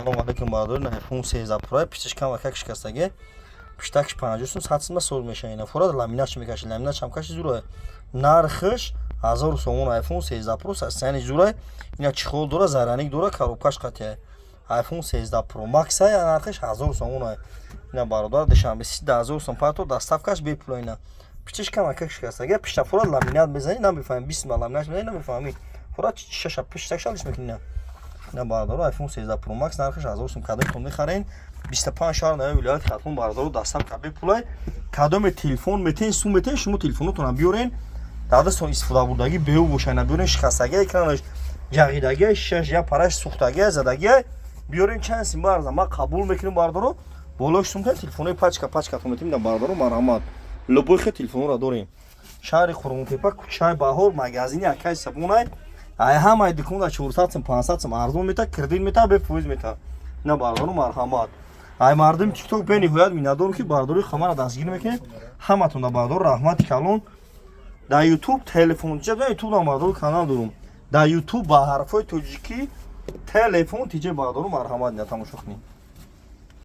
Салом алейкум барадорин, iPhone 13 Pro пичкам ва как шикастаги. Пиштакш 50 сатсма сол мешаина. Фурад ламинатш мекаши, ламинатш ҳам каши зурай. Нархш 1000 сомон iPhone 13 Pro сани зурай. Ина чихол дора, зараник дора, коробкаш қатия. iPhone 13 Pro Max ай нархш 1000 сомон ай. Ина бародар дешам бе 10000 сом пато доставкаш бепул ина. Пичкам как шикастаги. Пишта фурад ламинат безани, намефаҳмӣ бисмилла ламинат безани намефаҳмӣ. Фурад шаша пиштакшалиш мекунина. ина бародаро iPhone 13 Pro Max нархш 1000 сом кадом мехарен 25 шаҳр нави вилояти хатмон бародаро доставка бепулай кадоме телефон метен сум метен шумо телефонотон биёрен дар даст истифода бурдаги беҳу бошайна биёрен шикастаги экранаш ҷағидаги шаш я параш сухтаги задаги биёрен чанд сим барза ма қабул мекунем бародаро болош сум тен телефони пачкатон метем дар бародаро марҳамат любой хел телефонро дорем шаҳри хурмтепа кӯчаи баҳор магазини акай сабунай ай ҳамаи дуконда 400 сом 500 сом арзон мета кредит мета бе фоиз мета ина бародаро марҳамат ай мардуми TikTok бениҳоят миннатдорам ки бародарои хамаро дастгир мекунед ҳаматон дар бародаро раҳмати калон дар YouTube телефон ҷаба YouTube дар бародаро канал дорум дар YouTube ба ҳарфҳои тоҷикӣ телефон тиҷа бародаро марҳамат ина тамошо кунед.